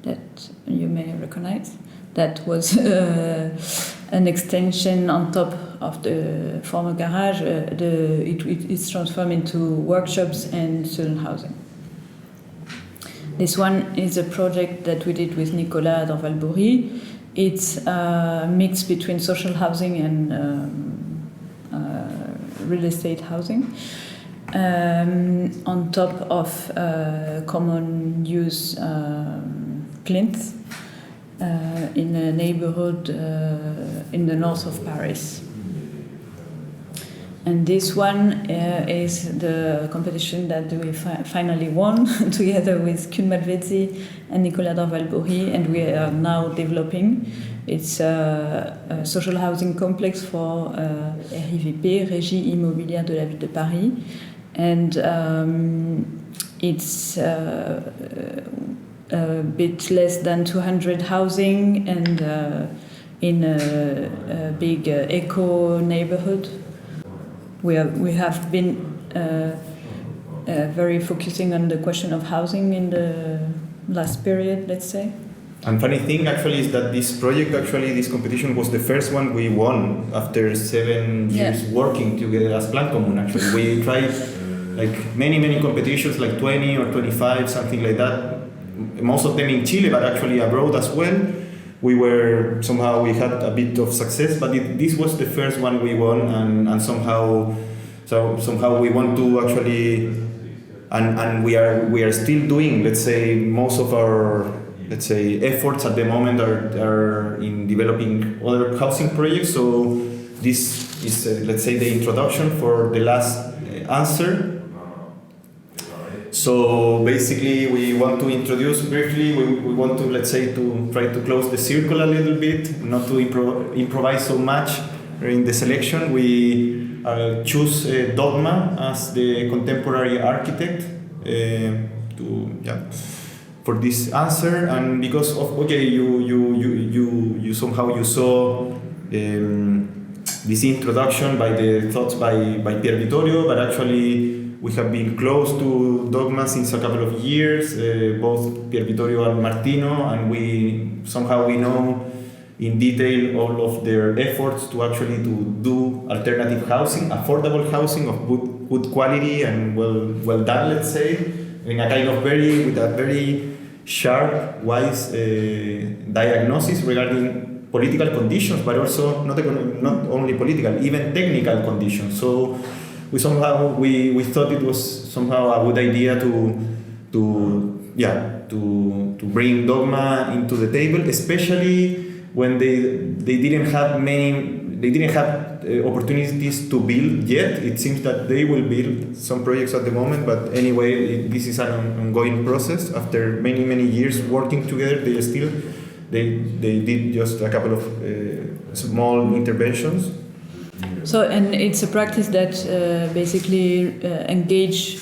that you may recognize. That was an extension on top of the former garage. It's transformed into workshops and student housing. This one is a project that we did with Nicolas Dorval-Bory. It's a mix between social housing and real estate housing. On top of common use plinth in a neighborhood in the north of Paris. And this one is the competition that we finally won together with Kun Malvezzi and Nicolas Dorval-Bory, and we are now developing. It's a social housing complex for RIVP, Régie Immobilière de la Ville de Paris, and it's a bit less than 200 housing and in a big eco neighborhood. We have been very focusing on the question of housing in the last period, let's say. And funny thing actually is that this project, this competition was the first one we won after 7 years working together as Plan Común. Actually, we tried like many competitions, like 20 or 25, something like that. Most of them in Chile, but actually abroad as well. We had a bit of success, but this was the first one we won, and somehow we want to actually, and we are still doing, let's say, most of our, let's say, efforts at the moment are in developing other housing projects. So this is, let's say, the introduction for the last answer. So basically, we want to introduce briefly, we want to, let's say, to try to close the circle a little bit, not to improvise so much in the selection. We choose Dogma as the contemporary architect for this answer, and because of you somehow you saw this introduction by the thoughts by Pier Vittorio, but actually we have been close to dogma since a couple of years, both Pier Vittorio and Martino, and we know in detail all of their efforts to actually to do alternative housing, affordable housing of good quality and well done, let's say, in a kind of with a very sharp, wise diagnosis regarding political conditions, but also not only political, even technical conditions. So we thought it was somehow a good idea to bring dogma into the table, especially when they didn't have opportunities to build yet. It seems that they will build some projects at the moment, but anyway, this is an ongoing process. After many years working together, they did just a couple of small interventions. So, and it's a practice that basically engage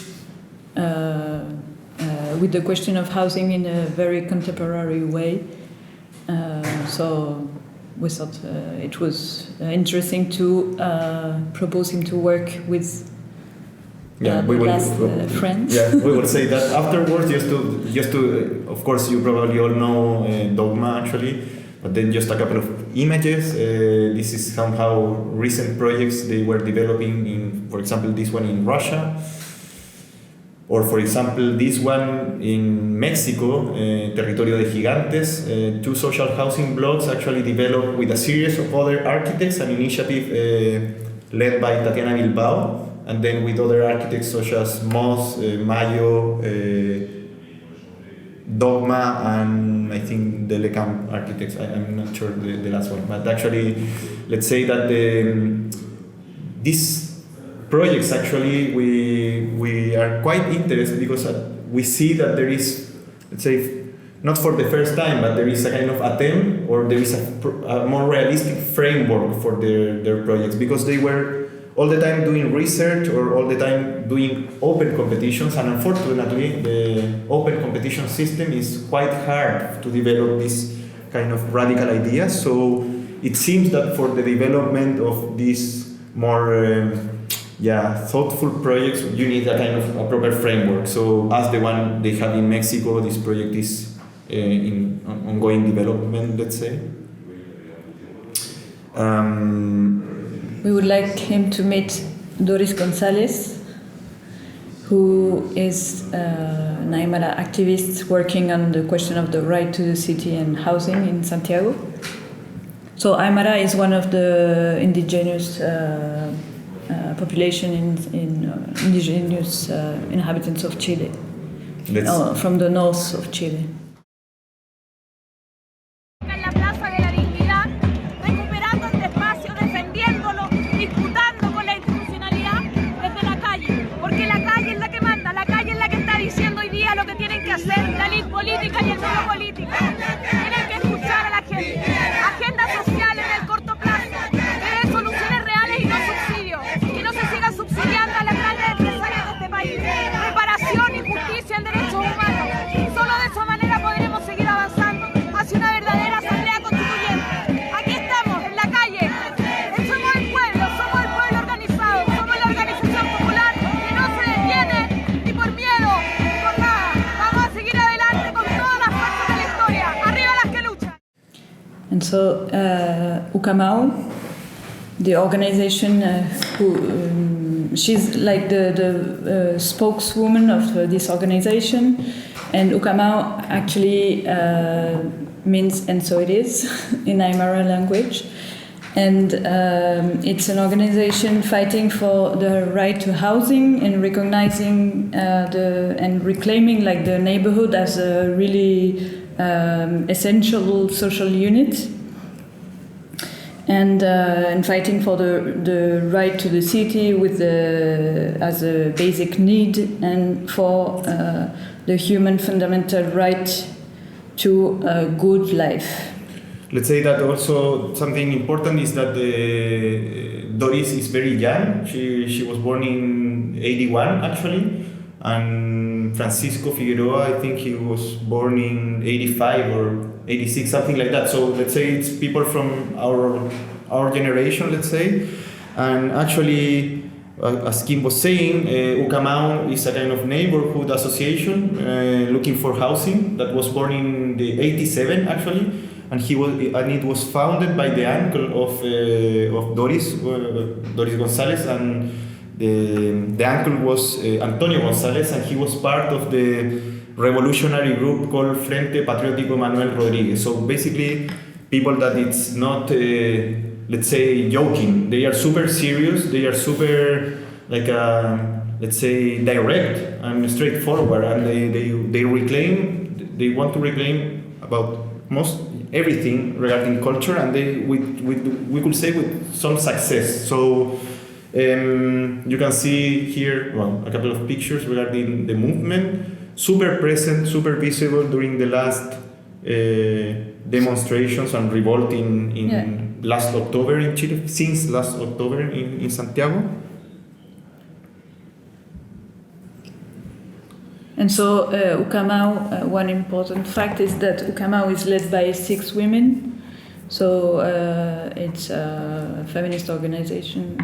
with the question of housing in a very contemporary way. So we thought it was interesting to propose him to work with friends. Yeah, we will say that afterwards, just to of course you probably all know dogma actually, but then just a couple of images. This is somehow recent projects they were developing in, for example, this one in Russia. Or for example, this one in Mexico, Territorio de Gigantes, 2 social housing blocks actually developed with a series of other architects, an initiative led by Tatiana Bilbao, and then with other architects such as Moss, Mayo, Dogma, and I think the Lecamp architects. I'm not sure the last one, but actually, let's say that these projects actually we are quite interested because we see that there is, let's say, not for the first time, but there is a kind of attempt, or there is a more realistic framework for their projects, because they were all the time doing research or all the time doing open competitions, and unfortunately the open competition system is quite hard to develop this kind of radical ideas. So it seems that for the development of these more thoughtful projects, you need a kind of a proper framework. So as the one they have in Mexico, this project is in ongoing development, let's say. We would like him to meet Doris Gonzalez, who is an Aymara activist working on the question of the right to the city and housing in Santiago. So Aymara is one of the indigenous population in indigenous inhabitants of Chile, from the north of Chile. En la Plaza de la Dignidad, recuperando este espacio, defendiéndolo, disputando con la institucionalidad desde la calle, porque la calle es la que manda, la calle es la que está diciendo hoy día lo que tienen que hacer la élite política y el mundo político. Tienen que escuchar a la gente, agendas sociales en el corto plazo, soluciones reales y no subsidios, que no se siga subsidiando a las grandes empresarias de este país, reparación y justicia en derechos humanos. Solo de esa manera podremos seguir avanzando hacia una verdadera asamblea constituyente. Aquí estamos, en la calle, somos el pueblo organizado, somos la organización popular que no se detiene ni por miedo ni por nada. Vamos a seguir adelante con todas las fuerzas de la historia. Arriba las que luchan. And so Ucamau, the organization she's like the spokeswoman of this organization, and Ucamau actually means "and so it is" in Aymara language, and it's an organization fighting for the right to housing and recognizing and reclaiming like the neighborhood as a really essential social unit. And fighting for the right to the city as a basic need, and for the human fundamental right to a good life. Let's say that also something important is that Doris is very young. She was born in 81 actually, and Francisco Figueroa, I think he was born in 85 or 86, something like that. So let's say it's people from our generation, let's say. And actually, as Kim was saying, Ucamau is a kind of neighborhood association looking for housing that was born in the 87 actually, and it was founded by the uncle of Doris Gonzalez, and the uncle was Antonio Gonzalez, and he was part of the revolutionary group called Frente Patriótico Manuel Rodríguez. So basically, people that it's not let's say joking, they are super serious, they are super like let's say direct and straightforward, and they want to reclaim about most everything regarding culture, and we could say with some success. So you can see here a couple of pictures regarding the movement, super present, super visible during the last demonstrations and revolt in last October in Chile, since last October in Santiago. And so Ucamau, one important fact is that Ucamau is led by 6 women. So it's a feminist organization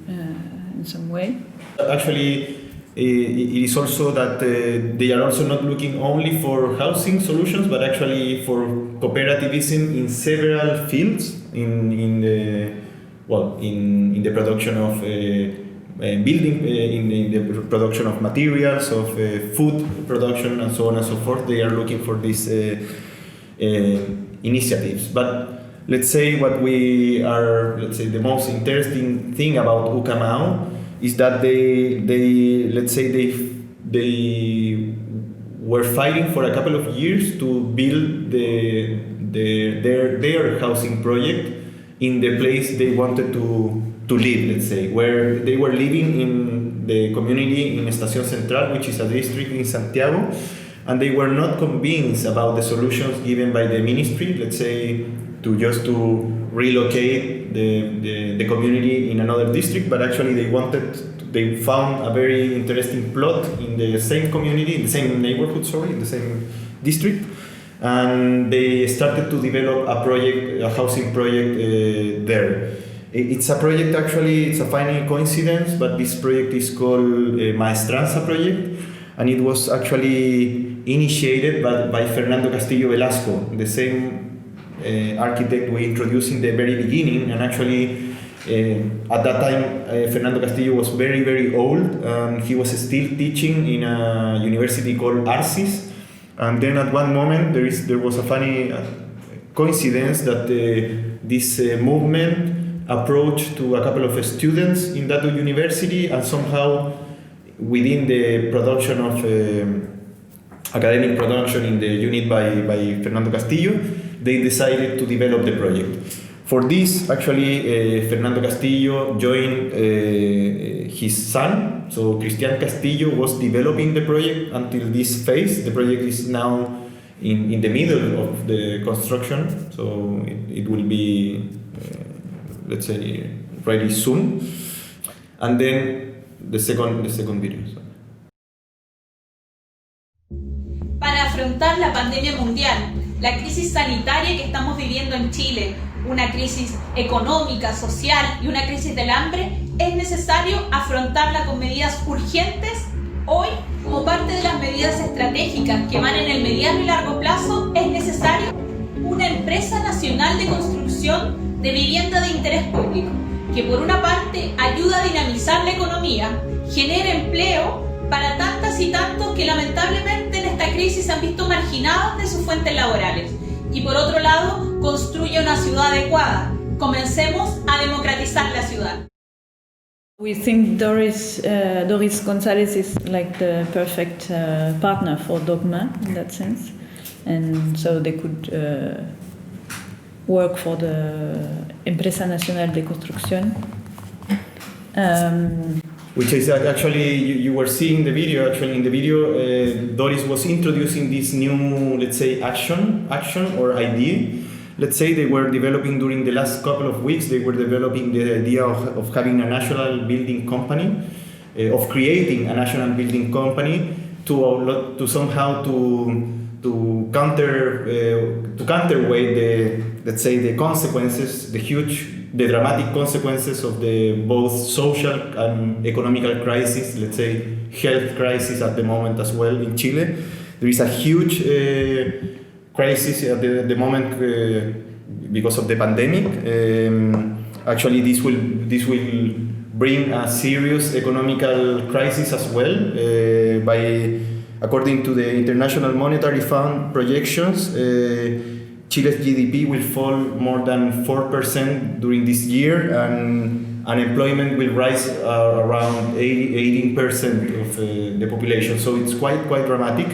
in some way. Actually, it is also that they are also not looking only for housing solutions, but actually for cooperativism in several fields, in the production of building, in the production of materials, of food production, and so on and so forth. They are looking for these initiatives. But let's say the most interesting thing about Ucamau is that they were fighting for a couple of years to build their housing project in the place they wanted to live, let's say, where they were living in the community in Estación Central, which is a district in Santiago, and they were not convinced about the solutions given by the ministry, let's say, to relocate the community in another district, but actually they found a very interesting plot in the same community, in the same neighborhood, in the same district, and they started to develop a housing project there. It's a project, actually, it's a funny coincidence, but this project is called Maestranza Project, and it was actually initiated by Fernando Castillo Velasco, the same architect we introduced in the very beginning. And actually at that time Fernando Castillo was very, very old, and he was still teaching in a university called Arcis. And then at one moment there was a funny coincidence that this movement approached to a couple of students in that university, and somehow within the production of academic production in the unit by Fernando Castillo, they decided to develop the project. For this, actually, Fernando Castillo joined his son, so Cristian Castillo was developing the project until this phase. The project is now in the middle of the construction, so it will be, let's say, ready soon. And then the second video. Para afrontar la pandemia mundial, la crisis sanitaria que estamos viviendo en Chile, una crisis económica, social y una crisis del hambre, es necesario afrontarla con medidas urgentes. Hoy, como parte de las medidas estratégicas que van en el mediano y largo plazo, es necesario una empresa nacional de construcción de vivienda de interés público, que por una parte ayuda a dinamizar la economía, genera empleo para tantas y tantos que lamentablemente en esta crisis se han visto marginados de sus fuentes laborales, y por otro lado construye una ciudad adecuada. Comencemos a democratizar la ciudad. We think Doris Gonzalez is like the perfect partner for Dogma in that sense, and so they could work for the Empresa Nacional de Construcción. Which is actually, you were seeing the video, actually in the video, Doris was introducing this new, let's say, action or idea. Let's say they were developing during the last couple of weeks, they were developing the idea of having a national building company of creating a national building company to somehow to counterweight the, let's say, the consequences, the dramatic consequences of the both social and economical crisis, let's say health crisis at the moment as well in Chile. There is a huge crisis at the moment because of the pandemic. Actually, this will bring a serious economical crisis as well. According to the International Monetary Fund projections, Chile's GDP will fall more than 4% during this year, and unemployment will rise around 18% of the population. So it's quite dramatic.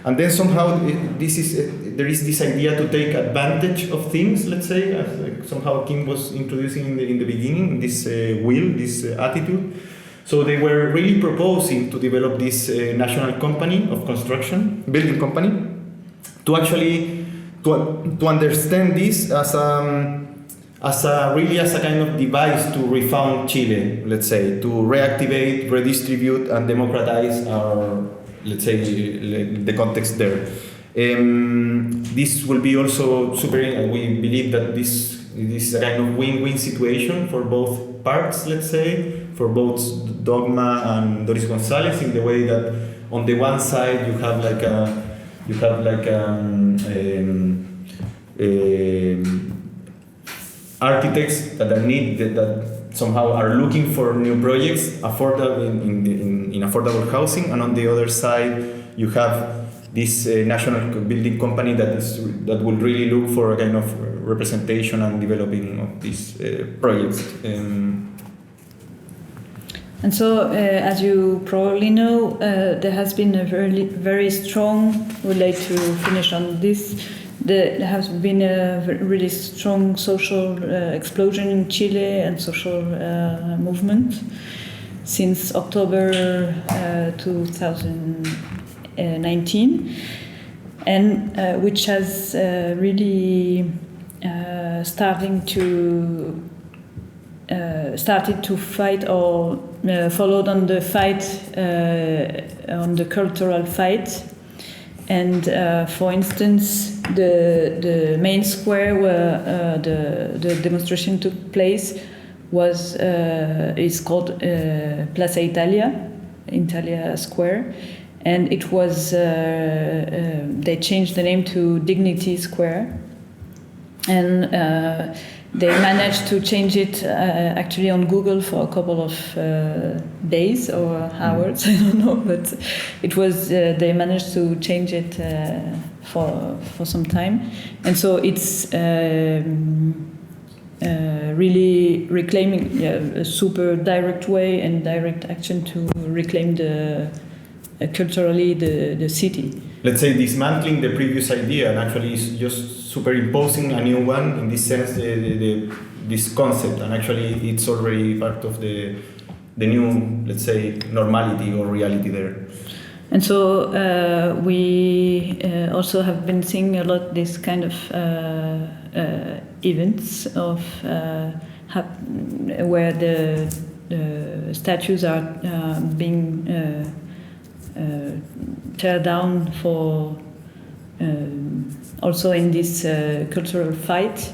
And then somehow there is this idea to take advantage of things, let's say, as somehow Kim was introducing in the beginning, this will, this attitude. So they were really proposing to develop this national company of construction, building company, to actually to understand this as a kind of device to refound Chile, let's say, to reactivate, redistribute, and democratize our, let's say, the context there. This will be also super. We believe that this is a kind of win-win situation for both parts, let's say, for both Dogma and Doris González, in the way that on the one side you have architects that somehow are looking for new projects affordable in affordable housing, and on the other side you have this national building company that will really look for a kind of representation and developing of these projects. And so, as you probably know, there has been a very strong, would like to finish on this, there has been a really strong social explosion in Chile and social movement since October 2019, and which has really started to fight or followed on the fight, on the cultural fight. And for instance, the main square where the demonstration took place is called Plaza Italia Square, and it was they changed the name to Dignity Square, and they managed to change it actually on Google for a couple of days or hours, I don't know, but it was they managed to change it for some time, and so it's really reclaiming a super direct way and direct action to reclaim culturally the city. Let's say dismantling the previous idea and actually just superimposing a new one, in this sense, this concept, and actually it's already part of the new, let's say, normality or reality there. And so we also have been seeing a lot this kind of events of where the statues are being tear down for also in this cultural fight.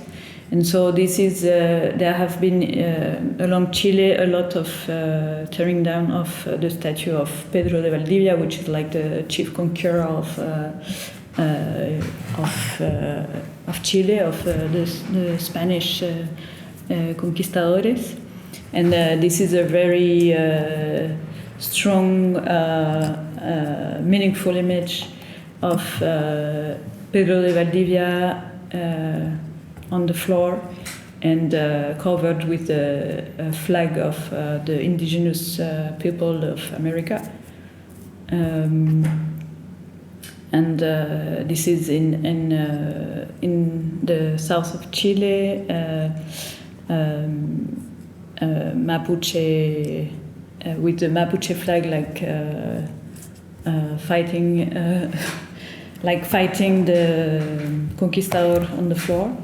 And so this is there have been along Chile a lot of tearing down of the statue of Pedro de Valdivia, which is like the chief conqueror of Chile, of the Spanish conquistadores. And this is a very strong, meaningful image of Pedro de Valdivia on the floor and covered with a flag of the indigenous people of America. And this is in the south of Chile, Mapuche, with the Mapuche flag, fighting the conquistador on the floor.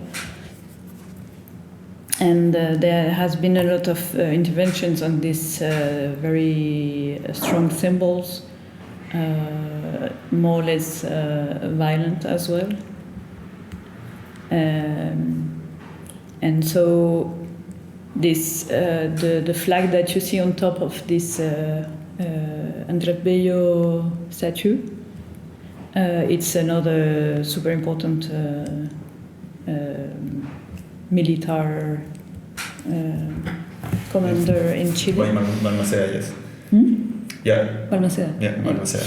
And there has been a lot of interventions on these very strong symbols, more or less violent as well. And so this the flag that you see on top of this Andrés Bello statue, it's another super important military commander in Chile. Balmaceda, yes. Yeah. Balmaceda. Yeah, Balmaceda.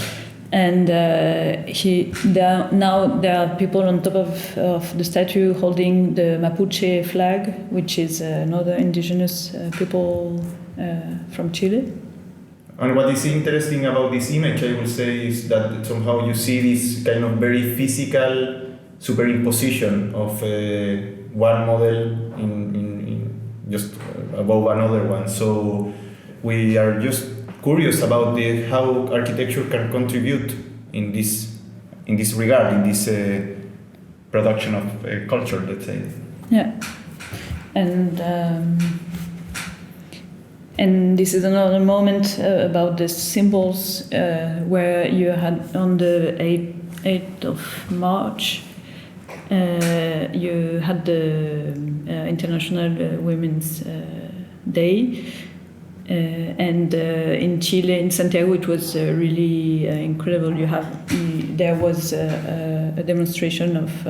And there are people on top of the statue holding the Mapuche flag, which is another indigenous people from Chile. And what is interesting about this image, I will say, is that somehow you see this kind of very physical superimposition of one model in just above another one. So we are just curious about how architecture can contribute in this regard, in this production of culture, let's say. Yeah, and this is another moment about the symbols where you had on the 8th of March. You had the International Women's Day, and in Chile, in Santiago, it was really incredible. There was a demonstration of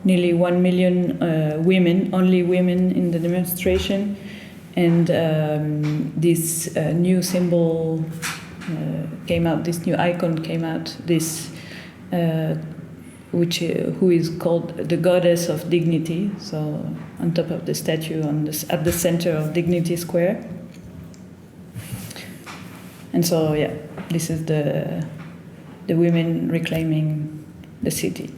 nearly 1 million women, only women in the demonstration, and this new symbol came out. This new icon came out. This. Who is called the goddess of dignity, so on top of the statue at the center of Dignity Square. And so, yeah, this is the women reclaiming the city.